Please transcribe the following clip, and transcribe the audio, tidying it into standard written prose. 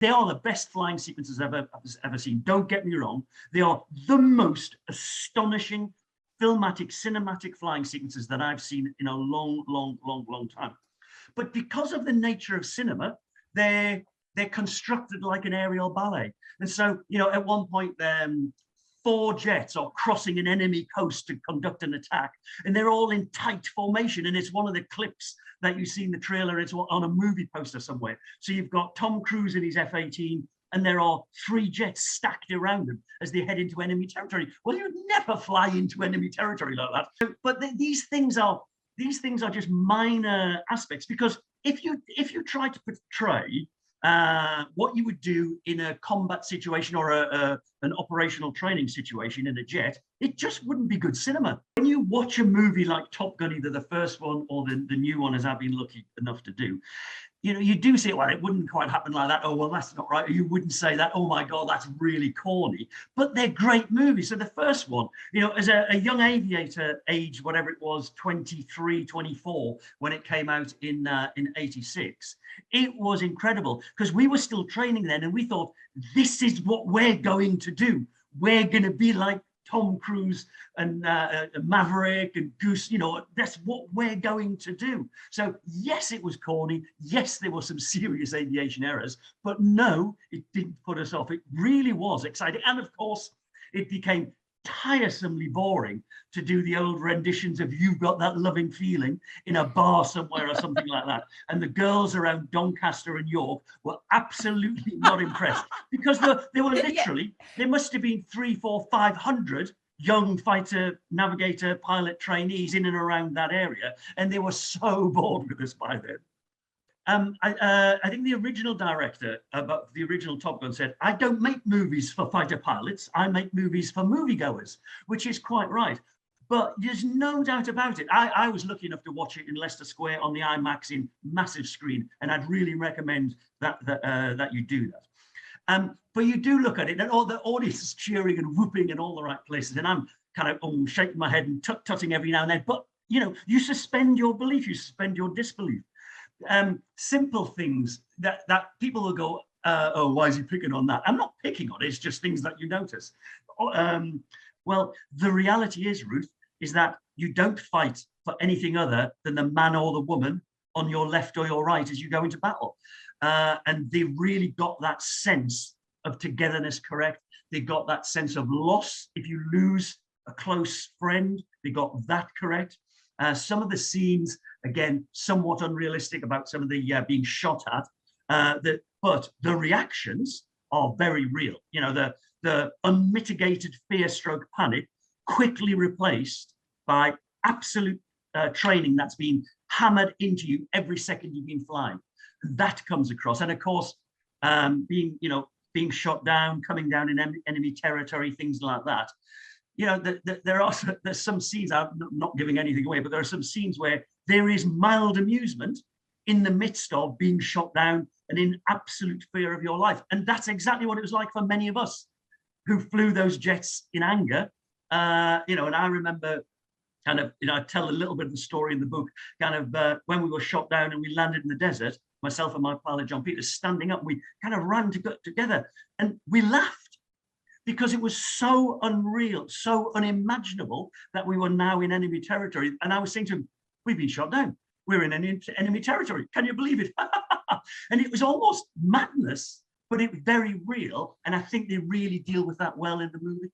They are the best flying sequences I've ever seen. Don't get me wrong. They are the most astonishing cinematic flying sequences that I've seen in a long time. But because of the nature of cinema, they're constructed like an aerial ballet. And so, at one point, 4 jets are crossing an enemy coast to conduct an attack, and they're all in tight formation. And it's one of the clips that you see in the trailer. It's on a movie poster somewhere. So you've got Tom Cruise in his F-18, and there are 3 jets stacked around them as they head into enemy territory. Well, you'd never fly into enemy territory like that. But these things are just minor aspects, because if you try to portray what you would do in a combat situation or an operational training situation in a jet, it just wouldn't be good cinema. When you watch a movie like Top Gun, either the first one or the new one, as I've been lucky enough to do, you do see, well, it wouldn't quite happen like that. Oh, well, that's not right. Or you wouldn't say that. Oh my God, that's really corny. But they're great movies. So the first one, as a young aviator, age whatever it was, 23, 24, when it came out in 86, it was incredible, because we were still training then, and we thought, this is what we're going to do. We're going to be like Tom Cruise and Maverick and Goose, that's what we're going to do. So yes, it was corny. Yes, there were some serious aviation errors, but no, it didn't put us off. It really was exciting. And of course, it became tiresomely boring to do the old renditions of "You've Got That Loving Feeling" in a bar somewhere or something like that. And the girls around Doncaster and York were absolutely not impressed, because they were literally, there must have been 300, 400, 500 young fighter, navigator, pilot trainees in and around that area. And they were so bored with us by then. I think the original director about the original Top Gun said, "I don't make movies for fighter pilots, I make movies for moviegoers," which is quite right. But there's no doubt about it. I was lucky enough to watch it in Leicester Square on the IMAX in massive screen, and I'd really recommend that you do that. But you do look at it, and all the audience is cheering and whooping in all the right places, and I'm kind of shaking my head and tutting every now and then. But you suspend your belief, you suspend your disbelief. Simple things that people will go, oh, why is he picking on that? I'm not picking on it, it's just things that you notice. Well, the reality is, Ruth, is that you don't fight for anything other than the man or the woman on your left or your right as you go into battle. And they really got that sense of togetherness correct. They got that sense of loss if you lose a close friend. They got that correct. Some of the scenes, again, somewhat unrealistic about some of the being shot at, but the reactions are very real. The unmitigated fear stroke panic quickly replaced by absolute training that's been hammered into you every second you've been flying. That comes across. And of course, being shot down, coming down in enemy territory, things like that. There's some scenes, I'm not giving anything away, but there are some scenes where there is mild amusement in the midst of being shot down and in absolute fear of your life. And that's exactly what it was like for many of us who flew those jets in anger. And I remember I tell a little bit of the story in the book, when we were shot down and we landed in the desert, myself and my pilot, John Peters, standing up, we kind of ran together and we laughed, because it was so unreal, so unimaginable that we were now in enemy territory. And I was saying to him, we've been shot down. We're in enemy territory. Can you believe it? And it was almost madness, but it was very real. And I think they really deal with that well in the movie.